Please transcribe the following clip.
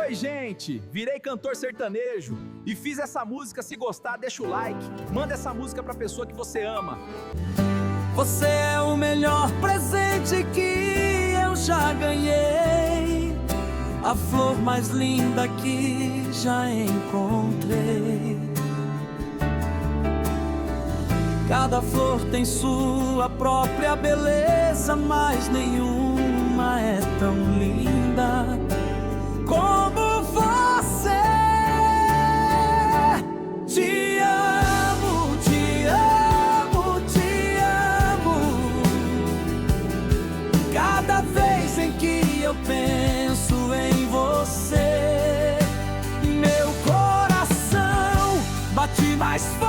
Oi, gente! Virei cantor sertanejo e fiz essa música. Se gostar, deixa o like. Manda essa música pra pessoa que você ama. Você é o melhor presente que eu já ganhei, a flor mais linda que já encontrei. Cada flor tem sua própria beleza, mas nenhuma é tão linda como você. Te amo, te amo, te amo. Cada vez em que eu penso em você, meu coração bate mais forte.